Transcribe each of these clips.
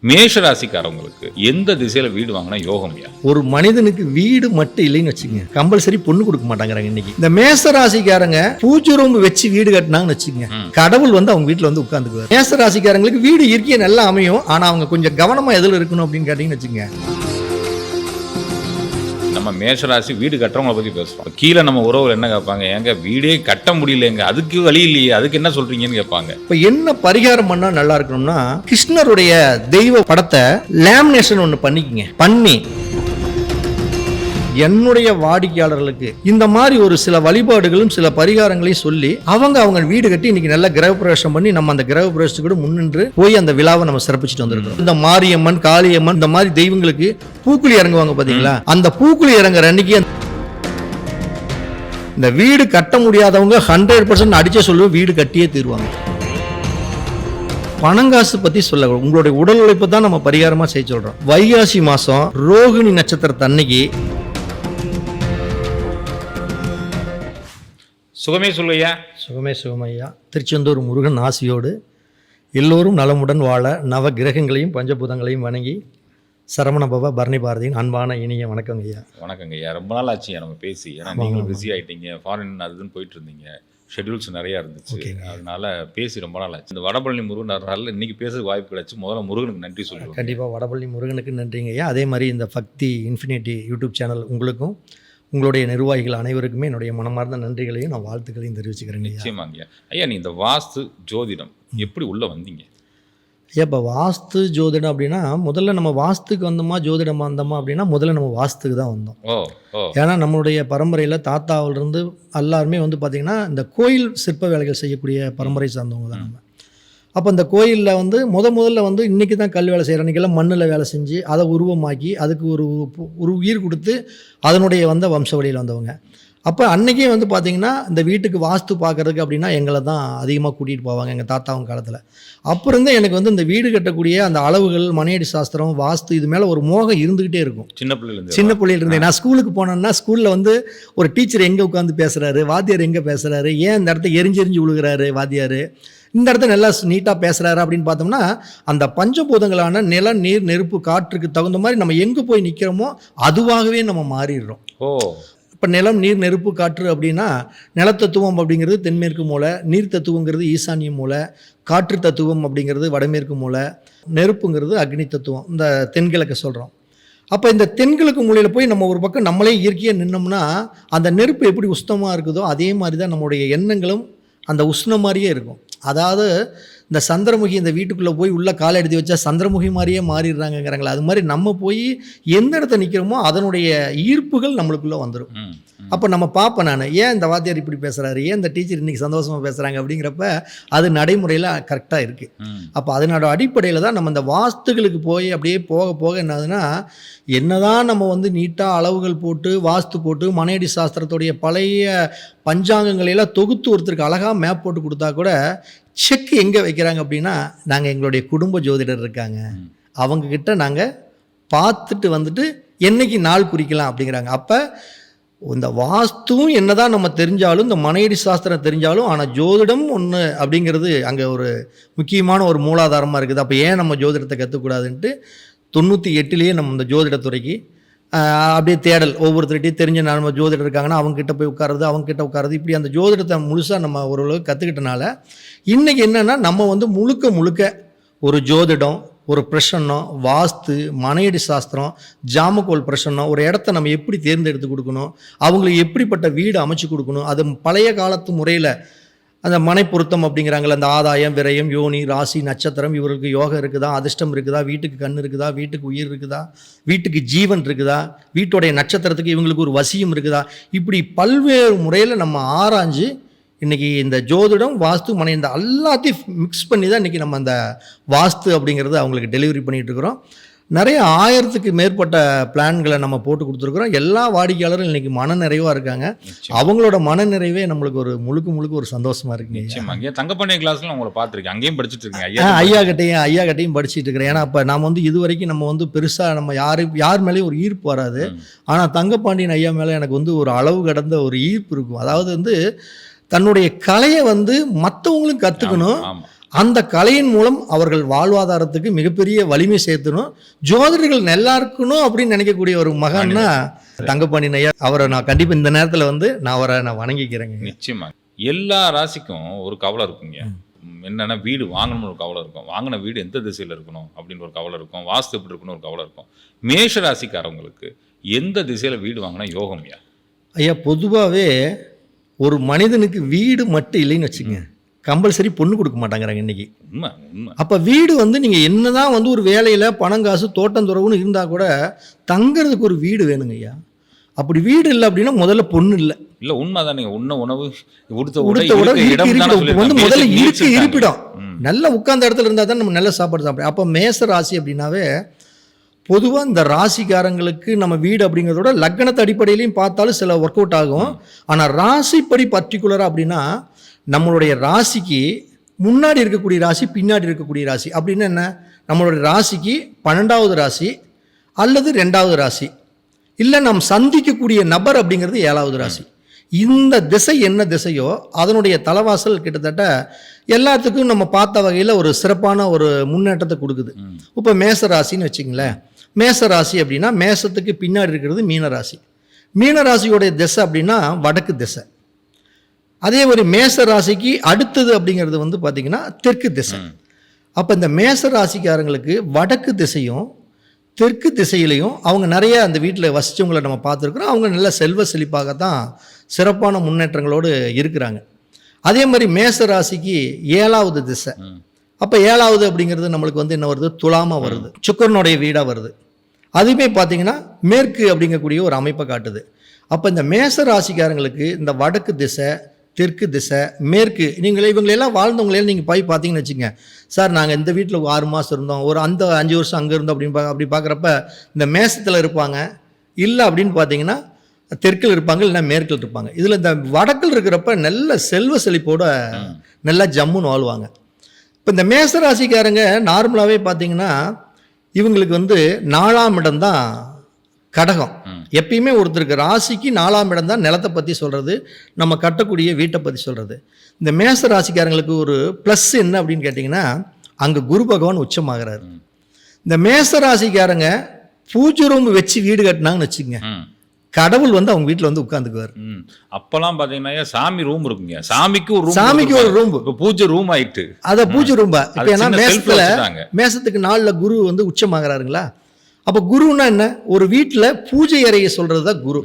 மேஷ ராசிக்காரவங்களுக்கு எந்த திசையில வீடு வாங்கினா யோகம்யா? ஒரு மனிதனுக்கு வீடு மட்டும் இல்லைன்னு வச்சுக்கோங்க, கம்பல்சரி பொண்ணு கொடுக்க மாட்டாங்கிறாங்க இன்னைக்கு. இந்த மேச ராசிக்காரங்க பூஜை ரூம் வச்சு வீடு கட்டினாங்கன்னு வச்சுக்கோங்க, கடவுள் வந்து அவங்க வீட்டுல வந்து உட்கார்ந்துக்குவார். மேச ராசிக்காரங்களுக்கு வீடு இயற்கையா நல்லா அமையும், ஆனா அவங்க கொஞ்சம் கவனமா எதுல இருக்கணும் அப்படின்னு கேட்டீங்கன்னு வச்சுக்கோங்க. நம்ம மேஷராசி வீடு கட்டுறவங்களை பத்தி பேசுறோம். கீழே நம்ம உறவுகள் என்ன கேட்பாங்க, ஏங்க வீடே கட்ட முடியலங்க, அதுக்கு வழி இல்லையே, அதுக்கு என்ன சொல்றீங்கன்னு கேட்பாங்க. இப்ப என்ன பரிகாரம் பண்ணா நல்லா இருக்கணும்னா, கிருஷ்ணருடைய தெய்வ படத்தை லேமினேஷன் ஒண்ணு பண்ணிக்கங்க. பண்ணி என்னுடைய வாடிக்கையாளர்களுக்கு இந்த மாதிரி ஒரு சில வழிபாடுகளும் சில பரிகாரங்களையும் சொல்லி அவங்க வீடு கட்டி இன்னைக்கு நல்ல கிரகப்பிரவேசம் பண்ணி நம்ம அந்த கிரகப்பிரவேசத்துக்கு கூட முன்னின்று போய் அந்த விழாவை நம்ம சிறப்பிச்சுட்டு வந்திருக்கோம். இந்த மாரியம்மன், காளியம்மன், இந்த மாதிரி தெய்வங்களுக்கு பூக்குழி இறங்குவாங்க பாத்தீங்களா, அந்த பூக்குழி இறங்குற அன்னைக்கு இந்த வீடு கட்ட முடியாதவங்க 100% அடிச்சே சொல்லுவோம், வீடு கட்டியே தீருவாங்க. பணங்காசு பத்தி சொல்ல, உங்களுடைய உடல் உழைப்பு தான் நம்ம பரிகாரமா செய்ய சொல்றோம். வைகாசி மாசம் ரோகிணி நட்சத்திரத்து அன்னைக்கு சுகமே சொல்லுயா. சுகமே சுகமையா. திருச்செந்தூர் முருகன் ஆசியோடு எல்லோரும் நலமுடன் வாழ நவ கிரகங்களையும் பஞ்சபூதங்களையும் வணங்கி சரவண பவ பரணி பாரதியின் அன்பான இனிய வணக்கங்க ஐயா. வணக்கங்க ஐயா, ரொம்ப நாள் ஆச்சு நம்ம பேசி. ஏன்னா நீங்களும் பிஸி ஆகிட்டீங்க, ஃபாரின் அதுன்னு போயிட்டு இருந்தீங்க, ஷெட்யூல்ஸ் நிறையா இருந்துச்சு, அதனால பேசி ரொம்ப நாள் ஆச்சு. இந்த வடபழனி முருகன் இன்னைக்கு பேசுறதுக்கு வாய்ப்பு கிடைச்சு, முதல்ல முருகனுக்கு நன்றி சொல்லுவோம். கண்டிப்பாக வடபழனி முருகனுக்கு நன்றிங்க ஐயா. அதே மாதிரி இந்த பக்தி இன்ஃபினிட்டி யூடியூப் சேனல் உங்களுக்கும் உங்களுடைய நிர்வாகிகள் அனைவருக்குமே என்னுடைய மனமார்ந்த நன்றிகளையும் நான் வாழ்த்துக்களையும் தெரிவிச்சுக்கிறேன். நிச்சயமாங்க ஐயா. நீ இந்த வாஸ்து ஜோதிடம் எப்படி உள்ள வந்தீங்க ஐயா? இப்போ வாஸ்து ஜோதிடம் அப்படின்னா, முதல்ல நம்ம வாஸ்துக்கு வந்தோமா ஜோதிடமா வந்தோமா அப்படின்னா, முதல்ல நம்ம வாஸ்துக்கு தான் வந்தோம். ஏன்னா நம்மளுடைய பரம்பரையில் தாத்தாவிலிருந்து எல்லாருமே வந்து பார்த்திங்கன்னா இந்த கோயில் சிற்ப வேலைகள் செய்யக்கூடிய பரம்பரை சார்ந்தவங்க தான் நம்ம. அப்போ இந்த கோயிலில் வந்து முதல்ல வந்து இன்றைக்கி தான் கல் வேலை செய்கிற அன்றைக்கெல்லாம் மண்ணில் வேலை செஞ்சு அதை உருவமாக்கி அதுக்கு ஒரு உயிர் கொடுத்து அதனுடைய வம்ச வழியில் வந்தவங்க. அப்போ அன்றைக்கே வந்து பார்த்திங்கன்னா இந்த வீட்டுக்கு வாஸ்து பார்க்குறதுக்கு அப்படின்னா எங்களை தான் அதிகமாக கூட்டிகிட்டு போவாங்க எங்கள் தாத்தாவும் காலத்தில். அப்போ இருந்தே எனக்கு வந்து இந்த வீடு கட்டக்கூடிய அந்த அளவுகள், மனையடி சாஸ்திரம், வாஸ்து இது மேலே ஒரு மோகம் இருந்துக்கிட்டே இருக்கும். சின்ன பிள்ளையில இருந்தேன். நான் ஸ்கூலுக்கு போனேன்னா ஸ்கூலில் வந்து ஒரு டீச்சர் எங்கே உட்காந்து பேசுகிறாரு, வாத்தியார் எங்கே பேசுகிறாரு, ஏன் இந்த இடத்த எரிஞ்செறிஞ்சு விழுகிறாரு வாத்தியார், இந்த இடத்த நல்லா நீட்டாக பேசுகிறாரு அப்படின்னு பார்த்தோம்னா, அந்த பஞ்சபூதங்களான நிலம், நீர், நெருப்பு, காற்றுக்கு தகுந்த மாதிரி நம்ம எங்கே போய் நிற்கிறோமோ அதுவாகவே நம்ம மாறிடுறோம். இப்போ நிலம், நீர், நெருப்பு, காற்று அப்படின்னா நிலத்தத்துவம் அப்படிங்கிறது தென்மேற்கு மூலை, நீர் தத்துவங்கிறது ஈசானிய மூலை, காற்று தத்துவம் அப்படிங்கிறது வடமேற்கு மூலை, நெருப்புங்கிறது அக்னி தத்துவம் இந்த தென்கிழக்கு சொல்கிறோம். அப்போ இந்த தென்கிழக்கு மூலையில் போய் நம்ம ஒரு பக்கம் நம்மளே இயற்கையாக நின்னோம்னா அந்த நெருப்பு எப்படி உஷ்ணமாக இருக்குதோ அதே மாதிரி தான் நம்மளுடைய எண்ணங்களும் அந்த உஷ்ணம் மாதிரியே இருக்கும். அதாவது இந்த சந்திரமுகி இந்த வீட்டுக்குள்ளே போய் உள்ள காலை எடுத்து வச்சா சந்திரமுகி மாதிரியே மாறிடுறாங்கிறாங்களா, அது மாதிரி நம்ம போய் எந்த இடத்த நிற்கிறோமோ அதனுடைய ஈர்ப்புகள் நம்மளுக்குள்ளே வந்துடும். அப்போ நம்ம பார்ப்பேன் நான், ஏன் இந்த வாத்தியார் இப்படி பேசுகிறாரு, ஏன் இந்த டீச்சர் இன்றைக்கி சந்தோஷமாக பேசுகிறாங்க அப்படிங்கிறப்ப அது நடைமுறையில் கரெக்டாக இருக்குது. அப்போ அதனோட அடிப்படையில் தான் நம்ம இந்த வாஸ்துகளுக்கு போய் அப்படியே போக போக என்னதுன்னா, என்னதான் நம்ம வந்து நீட்டாக அளவுகள் போட்டு வாஸ்து போட்டு மனையடி சாஸ்திரத்துடைய பழைய பஞ்சாங்கங்களையெல்லாம் தொகுத்து ஒருத்தருக்கு அழகாக மேப் போட்டு கொடுத்தா கூட செக் எங்கே வைக்கிறாங்க அப்படின்னா, நாங்கள் எங்களுடைய குடும்ப ஜோதிடர் இருக்காங்க, அவங்கக்கிட்ட நாங்கள் பார்த்துட்டு வந்துட்டு என்னைக்கு நாள் குறிக்கலாம் அப்படிங்கிறாங்க. அப்போ இந்த வாஸ்துவும் என்னதான் நம்ம தெரிஞ்சாலும், இந்த மனையடி சாஸ்திரம் தெரிஞ்சாலும், ஆனால் ஜோதிடம் ஒன்று அப்படிங்கிறது அங்கே ஒரு முக்கியமான ஒரு மூலாதாரமாக இருக்குது. அப்போ ஏன் நம்ம ஜோதிடத்தை கற்றுக்கூடாதுன்ட்டு 98 நம்ம இந்த ஜோதிடத்துறைக்கு அப்படியே தேடல், ஒவ்வொருத்தர்கிட்டையும் தெரிஞ்ச நம்ம ஜோதிடர் இருக்காங்கன்னா அவங்ககிட்ட போய் அவங்ககிட்ட உட்காரது, இப்படி அந்த ஜோதிடத்தை முழுசாக நம்ம ஓரளவுக்கு கற்றுக்கிட்டனால இன்றைக்கி என்னென்னா நம்ம வந்து முழுக்க ஒரு ஜோதிடம், ஒரு பிரசன்னம், வாஸ்து, மனையடி சாஸ்திரம், ஜாமக்கோல் பிரசன்னம், ஒரு இடத்த நம்ம எப்படி தேர்ந்தெடுத்து கொடுக்கணும், அவங்களுக்கு எப்படிப்பட்ட வீடு அமைச்சு கொடுக்கணும், அது பழைய காலத்து முறையில் அந்த மனை பொருத்தம் அப்படிங்கிறாங்களே, அந்த ஆதாயம், விரயம், யோனி, ராசி, நட்சத்திரம், இவருக்கு யோகம் இருக்குதா, அதிர்ஷ்டம் இருக்குதா, வீட்டுக்கு கண் இருக்குதா, வீட்டுக்கு உயிர் இருக்குதா, வீட்டுக்கு ஜீவன் இருக்குதா, வீட்டுடைய நட்சத்திரத்துக்கு இவங்களுக்கு ஒரு வசியம் இருக்குதா, இப்படி பல்வேறு முறையில் நம்ம ஆராய்ஞ்சு இன்றைக்கி இந்த ஜோதிடம், வாஸ்து, மனை இந்த எல்லாத்தையும் மிக்ஸ் பண்ணி தான் இன்றைக்கி நம்ம அந்த வாஸ்து அப்படிங்கிறது அவங்களுக்கு டெலிவரி பண்ணிகிட்டு இருக்கிறோம். நிறைய 1000க்கு மேற்பட்ட பிளான்களை நம்ம போட்டு கொடுத்துருக்குறோம். எல்லா வாடிக்கையாளரும் இன்றைக்கி மனநிறைவாக இருக்காங்க. அவங்களோட மனநிறைவே நம்மளுக்கு ஒரு முழுக்க ஒரு சந்தோஷமாக இருக்குங்க. தங்கப்பண்ணை கிளாஸ்ல உங்களை பார்த்துருக்கேன், அங்கேயும் படிச்சுட்டு இருக்கேன், ஐயா கிட்டையும் படிச்சுட்டு இருக்கிறேன். ஏன்னா இப்போ நம்ம வந்து இது வரைக்கும் நம்ம வந்து பெருசாக நம்ம யார் மேலேயும் ஒரு ஈர்ப்பு வராது. ஆனால் தங்கப்பாண்டியன் ஐயா மேலே எனக்கு வந்து ஒரு அளவு கடந்த ஒரு ஈர்ப்பு இருக்கும். அதாவது வந்து தன்னுடைய கலையை வந்து மற்றவங்களும் கற்றுக்கணும், அந்த கலையின் மூலம் அவர்கள் வாழ்வாதாரத்துக்கு மிகப்பெரிய வலிமை சேர்த்தணும், ஜோதிடர்கள் நல்லா இருக்கணும் அப்படின்னு நினைக்கக்கூடிய ஒரு மகன்னா தங்கப்பாண்டியன் ஐயா. அவரை நான் கண்டிப்பாக இந்த நேரத்தில் வந்து நான் வணங்கிக்கிறேங்க. நிச்சயமா எல்லா ராசிக்கும் ஒரு கவலை இருக்குங்க. என்னன்னா வீடு வாங்கணும்னு ஒரு கவலை இருக்கும், வாங்கின வீடு எந்த திசையில் இருக்கணும் அப்படின்னு ஒரு கவலை இருக்கும், வாஸ்து எப்படி இருக்கணும் ஒரு கவலை இருக்கும். மேஷ ராசிக்காரவங்களுக்கு எந்த திசையில் வீடு வாங்கினா யோகம்யா? ஐயா பொதுவாகவே ஒரு மனிதனுக்கு வீடு மட்டும் இல்லைன்னு வச்சுக்கோங்க, கம்பல்சரி பொண்ணு கொடுக்க மாட்டாங்கிறாங்க இன்னைக்கு. உண்மை உண்மை. அப்போ வீடு வந்து நீங்கள் என்னதான் வந்து ஒரு வேலையில் பணம் காசு தோட்டம் துறவுன்னு இருந்தால் கூட தங்குறதுக்கு ஒரு வீடு வேணுங்க ஐயா. அப்படி வீடு இல்லை அப்படின்னா முதல்ல பொண்ணு இல்லை. இல்லை உண்மை தான். நீங்கள் உணவு உடுத்த வந்து முதல்ல இருப்பிடம் நல்லா உட்கார்ந்த இடத்துல இருந்தால் தான் நம்ம நல்ல சாப்பாடு சாப்பிடும். அப்போ மேச ராசி அப்படின்னாவே பொதுவாக இந்த ராசிக்காரங்களுக்கு நம்ம வீடு அப்படிங்கிறதோட லக்னத்தை அடிப்படையிலையும் பார்த்தாலும் சில ஒர்க் அவுட் ஆகும். ஆனால் ராசிப்படி பர்டிகுலராக அப்படின்னா நம்மளுடைய ராசிக்கு முன்னாடி இருக்கக்கூடிய ராசி, பின்னாடி இருக்கக்கூடிய ராசி அப்படின்னு என்ன, நம்மளுடைய ராசிக்கு 12வது ராசி அல்லது 2வது ராசி, இல்லை நாம் சந்திக்கக்கூடிய நபர் அப்படிங்கிறது 7வது ராசி. இந்த திசை என்ன திசையோ அதனுடைய தலைவாசல் கிட்டத்தட்ட எல்லாத்துக்கும் நம்ம பார்த்த வகையில் ஒரு சிறப்பான ஒரு முன்னேற்றத்தை கொடுக்குது. இப்போ மேச ராசின்னு வச்சுங்களேன், மேச ராசி அப்படின்னா மேசத்துக்கு பின்னாடி இருக்கிறது மீனராசி. மீனராசியோடைய திசை அப்படின்னா வடக்கு திசை. அதே ஒரு மேச ராசிக்கு அடுத்தது அப்படிங்கிறது வந்து பார்த்திங்கன்னா தெற்கு திசை. அப்போ இந்த மேச ராசிக்காரங்களுக்கு வடக்கு திசையும் தெற்கு திசையிலையும் அவங்க நிறைய அந்த வீட்டில் வசித்தவங்களை நம்ம பார்த்துருக்குறோம். அவங்க நல்ல செல்வ செழிப்பாகத்தான் சிறப்பான முன்னேற்றங்களோடு இருக்கிறாங்க. அதே மாதிரி மேச ராசிக்கு 7வது திசை. அப்போ 7வது அப்படிங்கிறது நம்மளுக்கு வந்து என்ன வருது, துலாமாக வருது, சுக்கிரனுடைய வீடாக வருது. அதுவுமே பார்த்தீங்கன்னா மேற்கு அப்படிங்கக்கூடிய ஒரு அமைப்பை காட்டுது. அப்போ இந்த மேச ராசிக்காரங்களுக்கு இந்த வடக்கு திசை, தெற்கு திசை, மேற்கு, இவங்களெல்லாம் வாழ்ந்தவங்களே நீங்கள் போய் பார்த்தீங்கன்னு வச்சுங்க, சார் நாங்கள் இந்த வீட்டில் 6 மாதம் இருந்தோம், ஒரு அந்த 5 வருஷம் அங்கே இருந்தோம் அப்படி பார்க்குறப்ப இந்த மேசத்தில் இருப்பாங்க, இல்லை அப்படின்னு பார்த்தீங்கன்னா தெற்கில் இருப்பாங்க, இல்லைன்னா மேற்கில் இருப்பாங்க. இதில் இந்த வடக்கில் இருக்கிறப்ப நல்ல செல்வ செழிப்போட நல்லா ஜம்முன்னு வாழ்வாங்க. இப்போ இந்த மேச ராசிக்காரங்க நார்மலாகவே பார்த்தீங்கன்னா இவங்களுக்கு வந்து 4ஆம் இடம் தான் கடகம். எப்பயுமே ஒருத்தருக்கு ராசிக்கு 4ஆம் இடம் தான் நிலத்தை பற்றி சொல்கிறது, நம்ம கட்டக்கூடிய வீட்டை பற்றி சொல்கிறது. இந்த மேச ராசிக்காரங்களுக்கு ஒரு ப்ளஸ் என்ன அப்படின்னு கேட்டிங்கன்னா அங்கே குரு பகவான் உச்சமாகிறாரு. இந்த மேச ராசிக்காரங்க பூஜை ரூம் வச்சு வீடு கட்டினாங்கன்னு வச்சுக்கோங்க, கடவுள் வந்து அவங்க வீட்டில் வந்து உட்காந்துக்குவார். அப்பெல்லாம் பார்த்தீங்கன்னா சாமி ரூம் இருக்குங்க, சாமிக்கு ஒரு ரூம், பூஜை ரூம் ஆயிட்டு அதை பூஜை ரூம்பா. இப்போ ஏன்னா மேசத்துக்கு 4ல் குரு வந்து உச்சமாகறாருங்களா. அப்போ குருன்னா என்ன, ஒரு வீட்டில் பூஜை அறையை சொல்கிறது தான் குரு.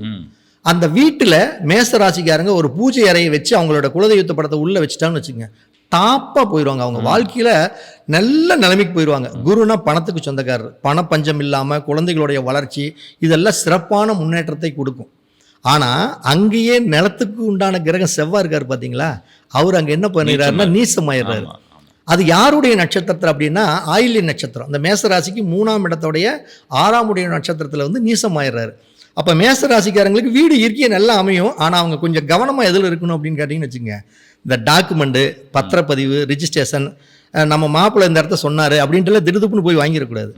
அந்த வீட்டில் மேச ராசிக்காரங்க ஒரு பூஜை அறையை வச்சு அவங்களோட குலதெய்வத்தை படத்தை உள்ளே வச்சுட்டாங்கன்னு வச்சுங்க, டாப்பாக போயிடுவாங்க. அவங்க வாழ்க்கையில் நல்ல நிலைமைக்கு போயிடுவாங்க. குருனா பணத்துக்கு சொந்தக்காரர், பணப்பஞ்சம் இல்லாமல் குழந்தைகளுடைய வளர்ச்சி இதெல்லாம் சிறப்பான முன்னேற்றத்தை கொடுக்கும். ஆனால் அங்கேயே நிலத்துக்கு உண்டான கிரகம் செவ்வாய் இருக்கார் பார்த்தீங்களா, அவர் அங்கே என்ன பண்ணிடுறாருன்னா நீசமாயிடுறாரு. அது யாருடைய நட்சத்திரத்தில் அப்படின்னா ஆயில்ய நட்சத்திரம். அந்த மேசராசிக்கு 3ஆம் இடத்துடைய 6ஆம் உடைய நட்சத்திரத்தில் வந்து நீசமாயிடுறாரு. அப்போ மேசராசிக்காரங்களுக்கு வீடு இயற்கையை நல்லா அமையும். ஆனால் அவங்க கொஞ்சம் கவனமாக எதில் இருக்கணும் அப்படின்னு கேட்டிங்கன்னு வச்சுங்க, இந்த டாக்குமெண்ட்டு, பத்திரப்பதிவு, ரிஜிஸ்ட்ரேஷன், நம்ம மாப்பிள்ளை இந்த இடத்த சொன்னார் அப்படின்ட்டுலாம் திடுதுப்புன்னு போய் வாங்கிடக்கூடாது.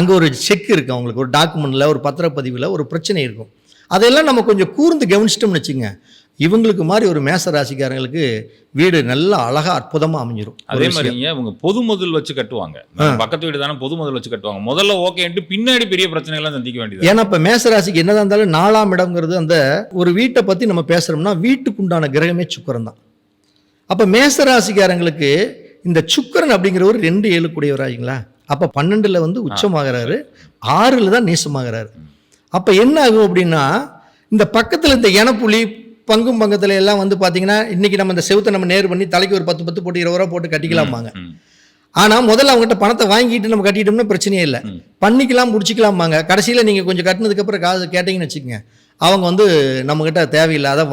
அங்கே ஒரு செக் இருக்குது, அவங்களுக்கு ஒரு டாக்குமெண்ட்டில் ஒரு பத்திரப்பதிவில் ஒரு பிரச்சனை இருக்கும். அதெல்லாம் நம்ம கொஞ்சம் கூர்ந்து கவனிச்சிட்டோம்னு வச்சுங்க, இவங்களுக்கு மாதிரி ஒரு மேச ராசிக்காரங்களுக்கு வீடு நல்லா அழகா அற்புதமா அமைஞ்சிரும். அதே மாதிரி இவங்க பொது முதல் வச்சு கட்டுவாங்க, பக்கத்து வீடு தானே பொது முதல் வச்சு கட்டுவாங்க. முதல்ல ஓகேன்ட்டு பின்னாடி பெரிய பிரச்சனை எல்லாம் சந்திக்க வேண்டியது. ஏன்னா இப்ப மேச ராசிக்கு என்னதான் இருந்தாலும் 4ஆம் இடம்ங்கிறது, அந்த ஒரு வீட்டை பத்தி நம்ம பேசுறோம்னா வீட்டுக்கு உண்டான கிரகமே சுக்கிரன் தான். அப்ப மேச ராசிக்காரங்களுக்கு இந்த சுக்கிரன் அப்படிங்கிறவர் 2-7 கூடியவராங்களா. அப்ப 12ல் வந்து உச்சமாகிறாரு, 6ல் தான் நீசமாகிறாரு. அப்ப என்ன ஆகும் அப்படின்னா, இந்த பக்கத்துல இந்த இனப்புலி பங்கும் பங்கத்துல எல்லாம் வந்து பாத்தீங்கன்னா, இன்னைக்கு நம்ம இந்த செவுத்தை நம்ம நேர் பண்ணி தலைக்கு ஒரு 10 போட்டு 20 ரூபா போட்டு கட்டிக்கலாமாங்க. ஆனா முதல்ல அவங்ககிட்ட பணத்தை வாங்கிட்டு நம்ம கட்டிட்டோம்னா பிரச்சனையே இல்லை, பண்ணிக்கலாம் முடிச்சுக்கலாமாங்க. கடைசியில நீங்க கொஞ்சம் கட்டினதுக்கு அப்புறம் காசு கேட்டீங்கன்னு வச்சுக்கோங்க, அவங்க வந்து நம்மகிட்ட தேவையில்லாத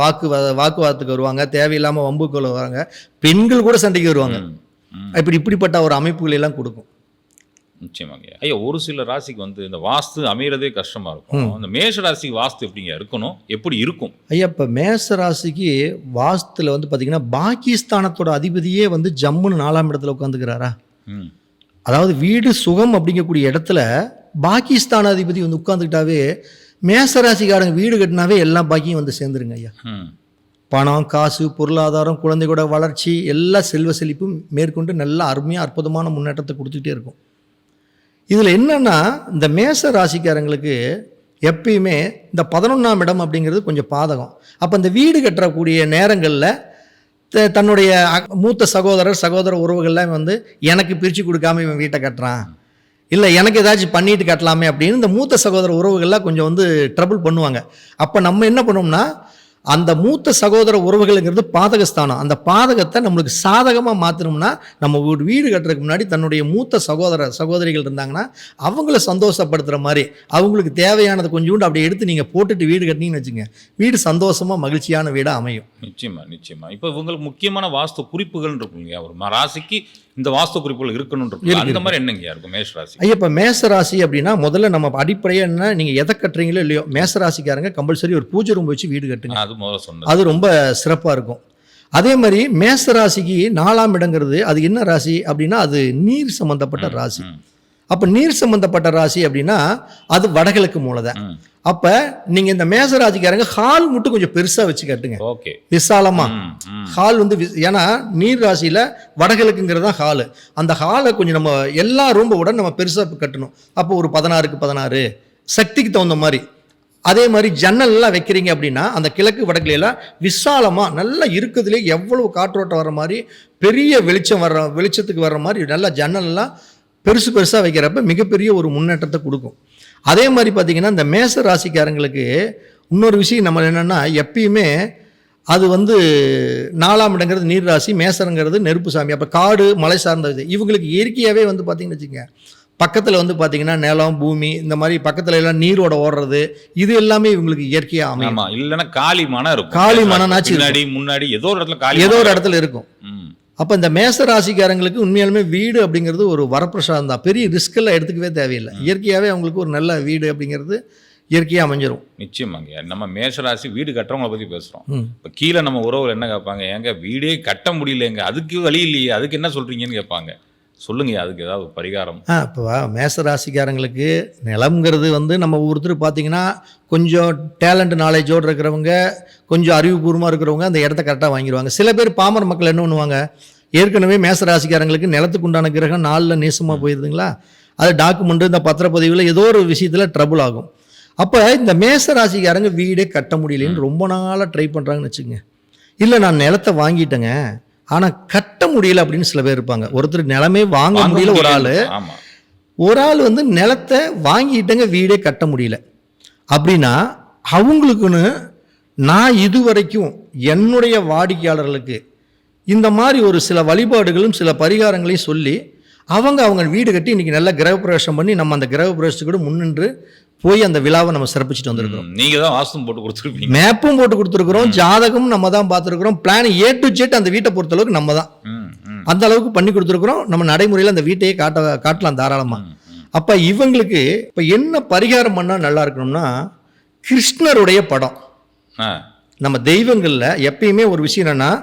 வாக்குவாதத்துக்கு வருவாங்க, தேவையில்லாம வம்புக்குள்ள வருவாங்க, பெண்கள் கூட சண்டைக்கு வருவாங்க. இப்படிப்பட்ட ஒரு அமைப்புகள் எல்லாம் கொடுக்கும். நிச்சயமாங்க ஐயா. ஒரு சில ராசிக்கு வந்து இந்த வாஸ்து அமைகிறதே கஷ்டமா இருக்கும். அந்த மேஷ ராசிக்கு வாஸ்து எப்படிங்க இருக்கணும், எப்படி இருக்கும் ஐயா? இப்போ மேஷ ராசிக்கு வாஸ்துல வந்து பார்த்தீங்கன்னா பாகிஸ்தானத்தோட அதிபதியே வந்து ஜம்முன்னு 4ஆம் இடத்துல உட்காந்துக்கிறாரா. அதாவது வீடு சுகம் அப்படிங்கக்கூடிய இடத்துல பாகிஸ்தான் அதிபதி வந்து உட்காந்துக்கிட்டாவே மேச ராசிக்காரங்க வீடு கட்டினாவே எல்லா பாக்கியும் வந்து சேர்ந்துருங்க ஐயா. பணம், காசு, பொருளாதாரம், குழந்தையோட வளர்ச்சி, எல்லா செல்வ செழிப்பும் மேற்கொண்டு நல்லா அருமையாக அற்புதமான முன்னேற்றத்தை கொடுத்துக்கிட்டே இருக்கும். இதில் என்னென்னா இந்த மேச ராசிக்காரங்களுக்கு எப்பயுமே இந்த 11ஆம் இடம் அப்படிங்கிறது கொஞ்சம் பாதகம். அப்போ இந்த வீடு கட்டக்கூடிய நேரங்களில் தன்னுடைய மூத்த சகோதர உறவுகள்லாம் வந்து எனக்கு பிரித்து கொடுக்காம இவன் வீட்டை கட்டுறான், இல்லை எனக்கு ஏதாச்சும் பண்ணிட்டு கட்டலாமே அப்படின்னு இந்த மூத்த சகோதர உறவுகள்லாம் கொஞ்சம் வந்து ட்ரபிள் பண்ணுவாங்க. அப்போ நம்ம என்ன பண்ணோம்னா அந்த மூத்த சகோதர உறவுகளுங்கிறது பாதகஸ்தானம். அந்த பாதகத்தை நம்மளுக்கு சாதகமாக மாற்றணும்னா நம்ம ஒரு வீடு கட்டுறதுக்கு முன்னாடி தன்னுடைய மூத்த சகோதரிகள் இருந்தாங்கன்னா அவங்கள சந்தோஷப்படுத்துகிற மாதிரி அவங்களுக்கு தேவையானது கொஞ்சோண்டு அப்படி எடுத்து நீங்கள் போட்டுட்டு வீடு கட்டினீங்கன்னு வச்சுங்க, வீடு சந்தோஷமாக மகிழ்ச்சியான வீடாக அமையும். நிச்சயமா. இப்போ உங்களுக்கு முக்கியமான வாஸ்து குறிப்புகள் இருக்குங்க, ஒரு ராசிக்கு இந்த வாஸ்து குறிப்புகள் இருக்கணும் அந்த மாதிரி என்னங்க இருக்கும் மேஷ ராசி? ஐயா, இப்போ மேச ராசி அப்படின்னா முதல்ல நம்ம அடிப்படையாக என்ன, நீங்கள் எதை கட்டுறீங்களோ இல்லையோ மேச ராசிக்காரங்க கம்பல்சரி ஒரு பூஜை ரூம் வச்சு வீடு கட்டுங்க. அது ரொம்ப சிறப்பாக இருக்கும். அதே மாதிரி மேச ராசிக்கு 4ஆம் இடங்கிறது அது என்ன ராசி அப்படின்னா அது நீர் சம்பந்தப்பட்ட ராசி. அப்போ நீர் சம்பந்தப்பட்ட ராசி அப்படின்னா அது வடகிழக்கு மூலதான். அப்போ நீங்கள் இந்த மேச ராசிக்காரங்க ஹால் மட்டும் கொஞ்சம் பெருசாக வச்சு கட்டுங்க, விசாலமா. ஹால் வந்து ஏன்னா நீர் ராசியில் வடகிழக்குங்கிறது தான் ஹாலு. அந்த ஹாலை கொஞ்சம் நம்ம எல்லா ரூம்போட நம்ம பெருசாக கட்டணும். அப்போ ஒரு 16க்கு 16 சக்திக்கு தகுந்த மாதிரி. அதே மாதிரி ஜன்னல்லாம் வைக்கிறீங்க அப்படின்னா அந்த கிழக்கு வடக்குலாம் விசாலமாக நல்லா இருக்கிறதுலே எவ்வளவு காற்றோட்டம் வர்ற மாதிரி பெரிய வெளிச்சத்துக்கு வர்ற மாதிரி நல்லா ஜன்னல்லாம் பெருசாக வைக்கிறப்ப மிகப்பெரிய ஒரு முன்னேற்றத்தை கொடுக்கும். அதே மாதிரி பார்த்திங்கன்னா இந்த மேச ராசிக்காரங்களுக்கு இன்னொரு விஷயம் நம்ம என்னென்னா எப்பயுமே அது வந்து 4ஆம் இடங்கிறது நீர் ராசி, மேசரங்கிறது நெருப்பு சாமி. அப்போ காடு மலை சார்ந்தது இவங்களுக்கு இயற்கையாகவே வந்து பார்த்திங்கன்னு வச்சுக்கோங்க, பக்கத்தில் வந்து பார்த்திங்கன்னா நிலம் பூமி இந்த மாதிரி பக்கத்தில் எல்லாம் நீரோட ஓடுறது இது எல்லாமே இவங்களுக்கு இயற்கையாக அமையும். இல்லைன்னா காலி மனம் இருக்கும், காலி மனநாச்சு முன்னாடி ஏதோ ஒரு இடத்துல இருக்கும். அப்போ இந்த மேச ராசிக்காரங்களுக்கு உண்மையாலுமே வீடு அப்படிங்கிறது ஒரு வரப்பிரசாதம் தான், பெரிய ரிஸ்கெல்லாம் எடுத்துக்கவே தேவையில்லை. இயற்கையாகவே அவங்களுக்கு ஒரு நல்ல வீடு அப்படிங்கிறது இயற்கையாக அமைஞ்சிரும். நிச்சயமாங்க. நம்ம மேஷராசி வீடு கட்டுறவங்களை பற்றி பேசுகிறோம். இப்போ கீழே நம்ம உறவுகள் என்ன கேட்பாங்க, ஏங்க வீடே கட்ட முடியலைங்க, அதுக்கு வழி இல்லையே, அதுக்கு என்ன சொல்கிறீங்கன்னு கேட்பாங்க. சொல்லுங்க, அதுக்கு ஏதாவது பரிகாரம்? இப்போ மேச ராசிக்காரங்களுக்கு நிலம்ங்கிறது வந்து நம்ம ஒருத்தர் பார்த்தீங்கன்னா கொஞ்சம் டேலண்ட் நாலேஜோடு இருக்கிறவங்க, கொஞ்சம் அறிவுபூர்வமாக இருக்கிறவங்க அந்த இடத்த கரெக்டாக வாங்கிடுவாங்க. சில பேர் பாமர மக்கள் என்ன பண்ணுவாங்க, ஏற்கனவே மேச ராசிக்காரங்களுக்கு நிலத்துக்கு உண்டான கிரகம் 4ல் நேசமாக போயிருதுங்களா, அது டாக்குமெண்ட்டு இந்த பத்திரப்பதிவில் ஏதோ ஒரு விஷயத்தில் ட்ரபுள் ஆகும். அப்போ இந்த மேச ராசிக்காரங்க வீடே கட்ட முடியலன்னு ரொம்ப நாளாக ட்ரை பண்ணுறாங்கன்னு வச்சுக்கோங்க. இல்லை நான் நிலத்தை வாங்கிட்டேங்க ஆனால் கட்ட முடியல அப்படின்னு சில பேர் இருப்பாங்க. ஒருத்தர் நிலமே வாங்க முடியல, ஒரு ஆள் வந்து நிலத்தை வாங்கிட்டங்க வீடே கட்ட முடியல அப்படின்னா அவங்களுக்குன்னு நான் இதுவரைக்கும் என்னுடைய வாடிக்கையாளர்களுக்கு இந்த மாதிரி ஒரு சில வழிபாடுகளும் சில பரிகாரங்களையும் சொல்லி அவங்க வீடு கட்டி இன்றைக்கி நல்லா கிரகப்பிரவேசம் பண்ணி நம்ம அந்த கிரகப்பிரவேசத்துக்கு கூட முன்னின்று போய் அந்த விழாவை நம்ம சிறப்பிச்சுட்டு வந்திருக்கிறோம். நீங்கள் தான் வாஸ்தும் போட்டு கொடுத்துருப்பீங்க, மேப்பும் போட்டு கொடுத்துருக்குறோம், ஜாதகமும் நம்ம தான் பார்த்துருக்குறோம், பிளான் A to Z அந்த வீட்டை பொறுத்த அளவுக்கு நம்ம தான் அந்த அளவுக்கு பண்ணி கொடுத்துருக்குறோம். நம்ம நடைமுறையில் அந்த வீட்டையே காட்டலாம் தாராளமாக. அப்போ இவங்களுக்கு இப்போ என்ன பரிகாரம் பண்ணால் நல்லா இருக்கணும்னா கிருஷ்ணருடைய படம். நம்ம தெய்வங்களில் எப்பயுமே ஒரு விஷயம் என்னன்னா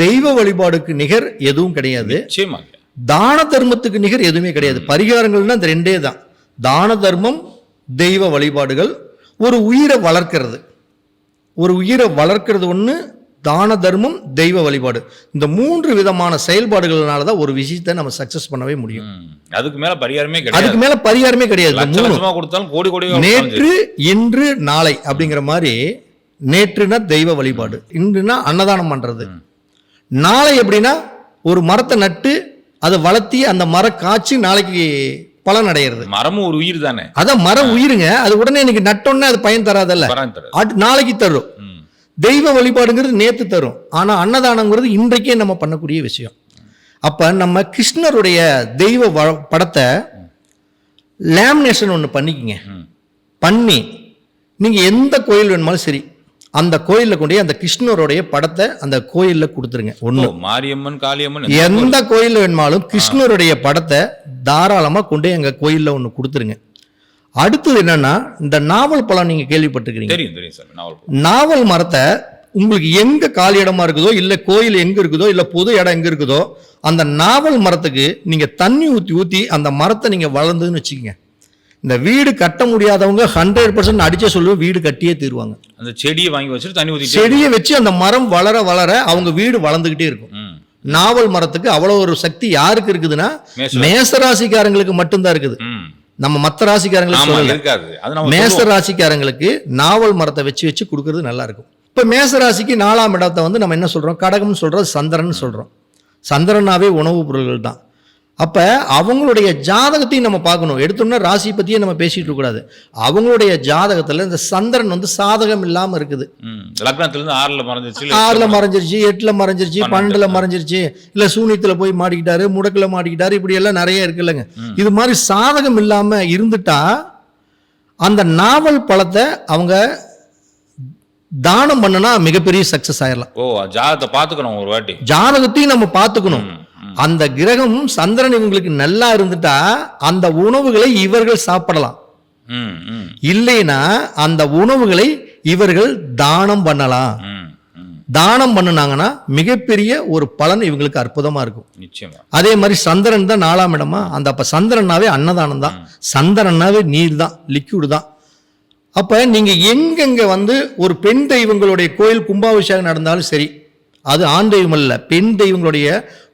தெய்வ வழிபாடுக்கு நிகர் எதுவும் கிடையாது, தான தர்மத்துக்கு நிகர் எதுவுமே கிடையாது. பரிகாரங்கள்னா இந்த ரெண்டே தான், தான தர்மம் தெய்வ வழிபாடுகள். ஒரு உயிரை வளர்க்கிறது ஒன்று, தான தர்மம் தெய்வ வழிபாடு. இந்த 3 விதமான செயல்பாடுகள்னால தான் ஒரு விஷயத்தை நம்ம சக்சஸ் பண்ணவே முடியும். அதுக்கு மேல பரிகாரமே கிடையாது. நேற்று இன்று நாளை அப்படிங்கிற மாதிரி, நேற்றுனா தெய்வ வழிபாடு, இன்றுனா அன்னதானம் பண்றது, நாளை எப்படின்னா ஒரு மரத்தை நட்டு அதை வளர்த்தி அந்த மரம் காய்ச்சி நாளைக்கு பலன் அடைகிறது. மரமும் ஒரு உயிர் தானே, அதான் மரம் உயிருங்க, அது உடனே இன்னைக்கு நட்டோன்னே அது பயன் தராதல்ல, நாளைக்கு தரும். தெய்வ வழிபாடுங்கிறது நேத்து தரும், ஆனா அன்னதானங்கிறது இன்றைக்கே நம்ம பண்ணக்கூடிய விஷயம். அப்ப நம்ம கிருஷ்ணருடைய தெய்வ படத்தை லேமினேஷன் ஒன்று பண்ணிக்கிங்க, பண்ணி நீங்க எந்த கோயில் வேணுமாலும் சரி அந்த கோயிலில் கொண்டு அந்த கிருஷ்ணருடைய படத்தை அந்த கோயிலில் கொடுத்துருங்க. ஒன்று மாரியம்மன் காளியம்மன் எந்த கோயிலில் வேணுமாலும் கிருஷ்ணருடைய படத்தை தாராளமாக கொண்டு எங்கள் கோயிலில் ஒன்று கொடுத்துருங்க. அடுத்தது என்னன்னா இந்த நாவல் பழம் நீங்கள் கேள்விப்பட்டிருக்கிறீங்க. நாவல் மரத்தை உங்களுக்கு எங்கே காலி இடமா இருக்குதோ, இல்லை கோயில் எங்கே இருக்குதோ, இல்லை பொது இடம் எங்கே இருக்குதோ அந்த நாவல் மரத்துக்கு நீங்கள் தண்ணி ஊற்றி அந்த மரத்தை நீங்கள் வளர்ந்துன்னு வச்சுக்கோங்க. இந்த வீடு கட்ட முடியாதவங்க 100% அடிச்சே சொல்லுவோம், வீடு கட்டியே தீருவாங்க. அந்த செடியை வாங்கி வச்சுட்டு தண்ணி ஊற்றி செடியை வச்சு அந்த மரம் வளர வளர அவங்க வீடு வளர்ந்துகிட்டே இருக்கும். நாவல் மரத்துக்கு அவ்வளோ ஒரு சக்தி யாருக்கு இருக்குதுன்னா மேச ராசிக்காரங்களுக்கு மட்டும்தான் இருக்குது. நம்ம மற்ற ராசிக்காரங்களுக்கு இருக்காது. மேச ராசிக்காரங்களுக்கு நாவல் மரத்தை வச்சு வச்சு கொடுக்கறது நல்லா இருக்கும். இப்போ மேச ராசிக்கு 4ஆம் இடத்தை வந்து நம்ம என்ன சொல்றோம், கடகம்னு சொல்றோம், சந்திரன் சொல்றோம். சந்திரனாவே உணவுப் பொருள்கள் தான். அப்போ அவங்களுடைய ஜாதகத்தையும் நம்ம பார்க்கணும். எடுத்தோம்னா ராசி பற்றியே நம்ம பேசிட்டு இருக்கக்கூடாது. அவங்களுடைய ஜாதகத்தில் இந்த சந்திரன் வந்து சாதகம் இல்லாமல் இருக்குது. லக்னத்திலிருந்து 6ல் மறைஞ்சிருச்சு, 6ல் மறைஞ்சிருச்சு, 8ல் மறைஞ்சிருச்சு, 12ல் மறைஞ்சிருச்சு, இல்லை சூனியத்தில் போய் மாட்டிக்கிட்டாரு, முடக்கில் மாட்டிக்கிட்டாரு, இப்படி எல்லாம் நிறைய இருக்கு இல்லைங்க. இது மாதிரி சாதகம் இல்லாமல் இருந்துட்டா அந்த நாவல் பழத்தை அவங்க தானம் பண்ணுனா மிகப்பெரிய சக்சஸ் ஆயிடலாம். ஜாதகத்தை பார்த்துக்கணும், ஒரு வாட்டி ஜாதகத்தையும் நம்ம பார்த்துக்கணும். அந்த கிரகம் சந்திரன் இவங்களுக்கு நல்லா இருந்துட்டா அந்த உணவுகளை இவர்கள் சாப்பிடலாம். இல்லைன்னா அந்த உணவுகளை இவர்கள் தானம் பண்ணலாம். தானம் பண்ணுனாங்கன்னா மிகப்பெரிய ஒரு பலன் இவங்களுக்கு அற்புதமா இருக்கும். நிச்சயமா. அதே மாதிரி சந்திரன் தான் 4ஆம் இடமா, அந்த அப்ப சந்திரனாவே அன்னதானம் தான், சந்திரனாவே நீர் தான், லிக்விட் தான். அப்ப நீங்க எங்கெங்க வந்து ஒரு பெண் தெய்வங்களுடைய கோயில் கும்பாபிஷேகம் நடந்தாலும் சரி, அது ஆண் தெய்வம் அல்ல, பெண் தெய்வங்களுடைய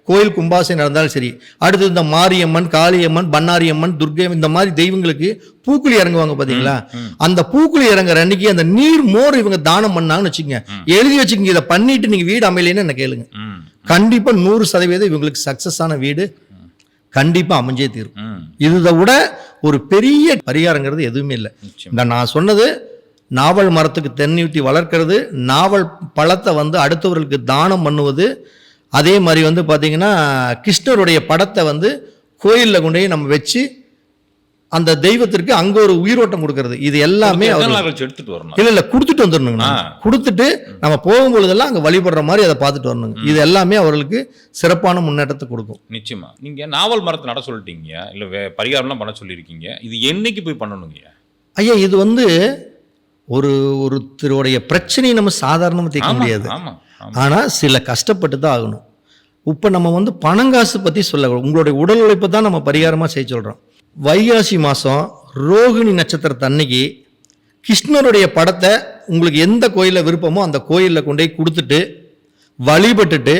கோயில் கும்பாசை நடந்தாலும் சரி, அடுத்து இந்த மாரியம்மன், காளியம்மன், பண்ணாரியம்மன், துர்கை, இந்த மாதிரி தெய்வங்களுக்கு பூக்குழி இறங்குவாங்க பாத்தீங்களா, அந்த பூக்குழி இறங்குற அன்னைக்கு அந்த நீர் மோர் இவங்க தானம் பண்ணாங்கன்னு வச்சுக்கோங்க, எழுதி வச்சுக்கோங்க. இதை பண்ணிட்டு நீங்க வீடு அமையலைன்னு என்ன கேளுங்க, கண்டிப்பா 100% இவங்களுக்கு சக்சஸ் ஆன வீடு கண்டிப்பா அமைஞ்சே தீரும். இதை விட ஒரு பெரிய பரிகாரங்கிறது எதுவுமே இல்லை. இந்த நான் சொன்னது நாவல் மரத்துக்கு தண்ணி ஊற்றி வளர்க்கறது, நாவல் பழத்தை வந்து அடுத்தவர்களுக்கு தானம் பண்ணுவது, அதே மாதிரி வந்து பார்த்தீங்கன்னா கிருஷ்ணருடைய படத்தை வந்து கோயிலில் கொண்டு போய் நம்ம வச்சு அந்த தெய்வத்திற்கு அங்கே ஒரு உயிரோட்டம் கொடுக்கறது, இது எல்லாமே எடுத்துட்டு வரணும். இல்லை கொடுத்துட்டு வந்துடணுங்க. கொடுத்துட்டு நம்ம போகும்பொழுதெல்லாம் அங்கே வழிபடுற மாதிரி அதை பார்த்துட்டு வரணுங்க. இது எல்லாமே அவர்களுக்கு சிறப்பான முன்னேற்றத்தை கொடுக்கும். நிச்சயமா. நீங்கள் நாவல் மரத்தை நட சொல்லிட்டீங்க, இல்லை பரிகாரம்லாம் பண்ண சொல்லியிருக்கீங்க. இது என்னைக்கு போய் பண்ணணுங்க ஐயா? இது வந்து ஒருத்தருடைய பிரச்சனையை நம்ம சாதாரணமாக தீர்க்க முடியாது. ஆனால் சில கஷ்டப்பட்டு தான் ஆகணும். இப்போ நம்ம வந்து பணங்காசு பற்றி சொல்ல, உங்களுடைய உடல் உழைப்பை தான் நம்ம பரிகாரமாக செய்ய சொல்கிறோம். வைகாசி மாதம் ரோகிணி நட்சத்திரத்தன்னைக்கு கிருஷ்ணருடைய படத்தை உங்களுக்கு எந்த கோயிலில் விருப்பமோ அந்த கோயிலில் கொண்டு போய் கொடுத்துட்டு வழிபட்டுட்டு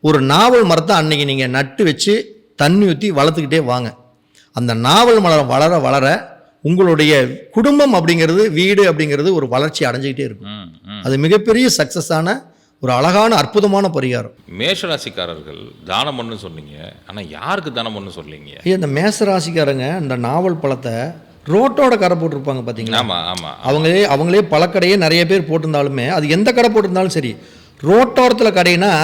ஒரு நாவல் மரத்தை அன்னைக்கு நீங்கள் நட்டு வச்சு தண்ணி ஊற்றி வளர்த்துக்கிட்டே வாங்க. அந்த நாவல் மரம் வளர வளர உங்களுடைய குடும்பம் அப்படிங்கிறது, வீடு அப்படிங்கிறது ஒரு வளர்ச்சி அடைஞ்சிக்கிட்டே இருக்கும். அது மிகப்பெரிய சக்ஸஸான ஒரு அழகான அற்புதமான பரிகாரம். மேஷராசிக்காரர்கள் தானம் பண்ணு சொன்னீங்க, ஆனால் யாருக்கு தானம் பண்ணு சொல்லிங்க? இந்த மேஷராசிக்காரங்க இந்த நாவல் பழத்தை ரோட்டோட கடை போட்டிருப்பாங்க பார்த்தீங்களா? ஆமாம் ஆமாம். அவங்களே பழக்கடையே நிறைய பேர் போட்டிருந்தாலுமே, அது எந்த கடை போட்டிருந்தாலும் சரி, ரோட்டோரத்தில் கடைனா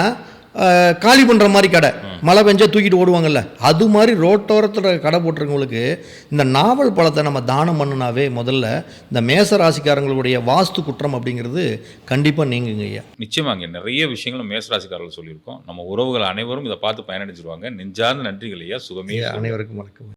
காலி பண்ணுற மாதிரி கடை, மழை பெஞ்சா தூக்கிட்டு ஓடுவாங்கல்ல, அது மாதிரி ரோட்டோரத்தில் கடை போட்டிருக்கவங்களுக்கு இந்த நாவல் பழத்தை நம்ம தானம் பண்ணுனாவே முதல்ல இந்த மேச ராசிக்காரங்களுடைய வாஸ்து குற்றம் அப்படிங்கிறது கண்டிப்பாக நீங்குங்க ஐயா. நிச்சயமாக. இங்கே நிறைய விஷயங்களும் மேசராசிக்காரர்கள் சொல்லியிருக்கோம். நம்ம உறவுகள் அனைவரும் இதை பார்த்து பயனடைஞ்சிருவாங்க. நெஞ்சார்ந்த நன்றிகள் ஐயா. சுகமே. அனைவருக்கும் வணக்கம்.